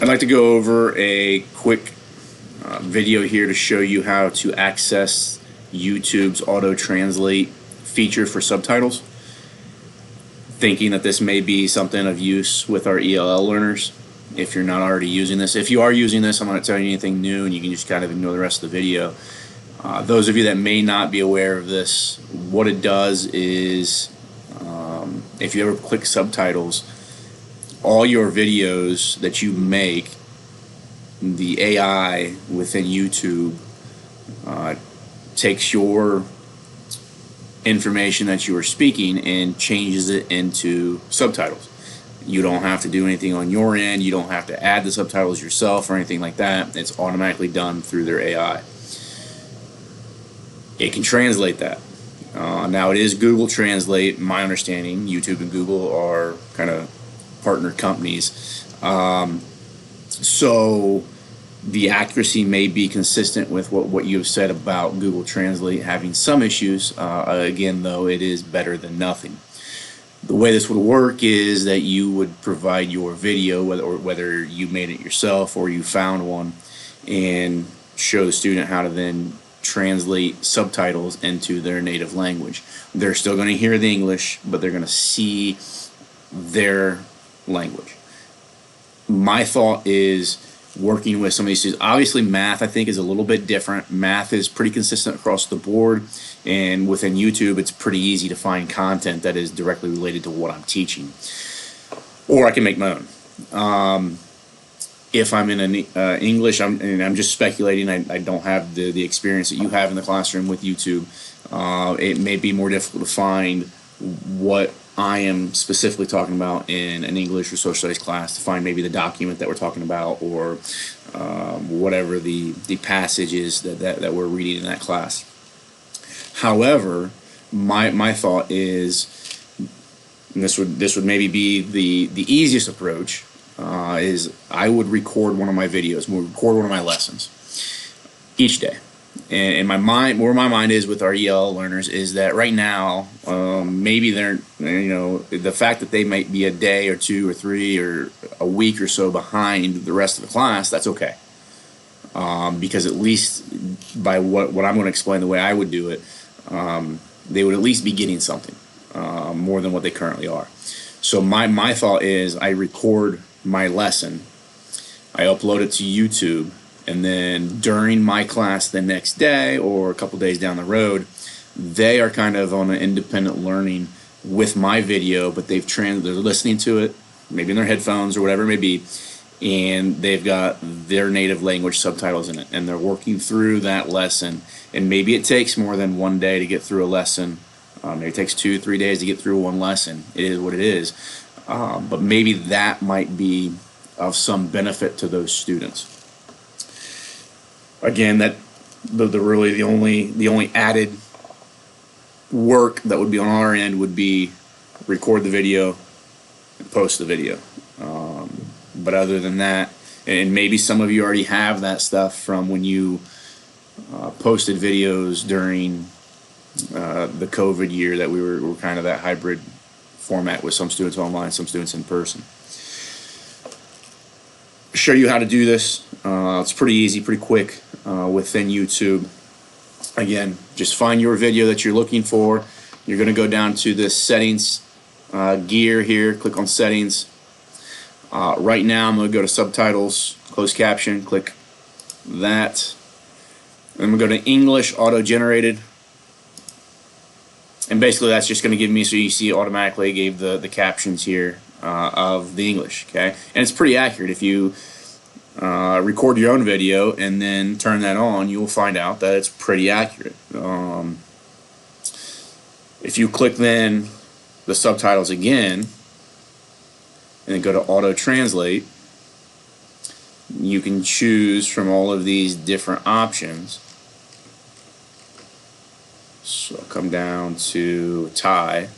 I'd like to go over a quick video here to show you how to access YouTube's auto-translate feature for subtitles. Thinking that this may be something of use with our ELL learners if you're not already using this. If you are using this, I'm not telling you anything new and you can just kind of ignore the rest of the video. Those of you that may not be aware of this, what it does is if you ever click subtitles, all your videos that you make, the AI within YouTube takes your information that you are speaking and changes it into subtitles. You don't have to do anything on your end. You don't have to add the subtitles yourself or anything like that. It's automatically done through their AI. It can translate that. Now it is Google Translate. My understanding, YouTube and Google are kind of partner companies. So the accuracy may be consistent with what you've said about Google Translate having some issues. Again, though, it is better than nothing. The way this would work is that you would provide your video, whether you made it yourself or you found one, and show the student how to then translate subtitles into their native language. They're still going to hear the English, but they're going to see their language. My thought is working with some of these students. Obviously, math, I think, is a little bit different. Math is pretty consistent across the board, and within YouTube, it's pretty easy to find content that is directly related to what I'm teaching. Or I can make my own. If I'm in English, and I'm just speculating, I don't have the experience that you have in the classroom with YouTube. It may be more difficult to find what I am specifically talking about in an English or social studies class, to find maybe the document that we're talking about, or whatever the passage is that we're reading in that class. However, my thought is, and this would maybe be the easiest approach, is I would record one of my videos, record one of my lessons each day. And my mind, where my mind is with our ELL learners, is that right now, maybe they're, the fact that they might be a day or two or three or a week or so behind the rest of the class, that's okay. Because at least by what I'm going to explain, the way I would do it, they would at least be getting something more than what they currently are. So my thought is I record my lesson, I upload it to YouTube, and then during my class the next day or a couple days down the road, they are kind of on an independent learning with my video, but they're listening to it, maybe in their headphones or whatever it may be, and they've got their native language subtitles in it, and they're working through that lesson. And maybe it takes more than one day to get through a lesson. Maybe it takes 2-3 days to get through one lesson. It is what it is. But maybe that might be of some benefit to those students. Again, that really the only added work that would be on our end would be record the video and post the video. But other than that, and maybe some of you already have that stuff from when you posted videos during the COVID year, that we were kind of that hybrid format with some students online, some students in person. Show you how to do this. It's pretty easy, pretty quick within YouTube. Again, just find your video that you're looking for. You're going to go down to the settings gear here, click on settings. Right now I'm going to go to subtitles, closed caption, click that. I'm going to go to English auto-generated. And basically that's just going to give me, so you see automatically gave the captions here of the English, okay? And it's pretty accurate. If you record your own video and then turn that on, you'll find out that it's pretty accurate. If you click then the subtitles again and then go to auto translate, you can choose from all of these different options. So I'll come down to Thai.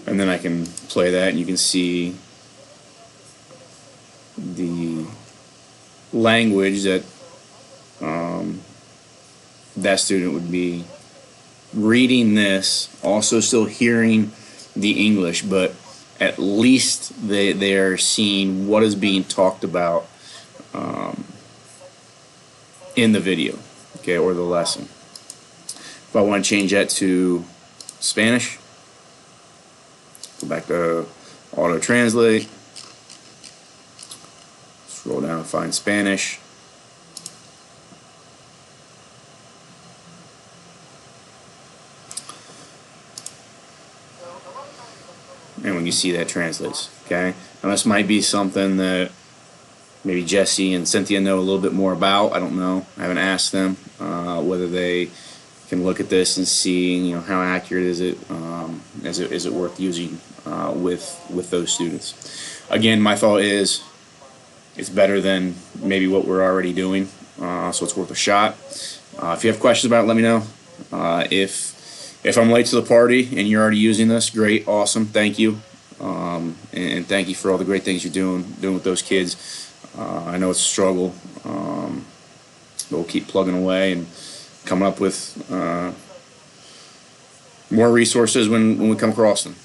And then I can play that and you can see the language that that student would be reading this, also still hearing the English, but at least they're seeing what is being talked about in the video, okay, or the lesson. If I want to change that to Spanish, go back to auto translate, scroll down and find Spanish. And when you see that translates, okay? Now this might be something that maybe Jesse and Cynthia know a little bit more about. I don't know. I haven't asked them whether they can look at this and see, you know, how accurate is it? Is it worth using with those students? Again, my thought is it's better than maybe what we're already doing, so it's worth a shot. If you have questions about it, let me know. If I'm late to the party and you're already using this, great, awesome, thank you, and thank you for all the great things you're doing with those kids. I know it's a struggle, but we'll keep plugging away and coming up with more resources when we come across them.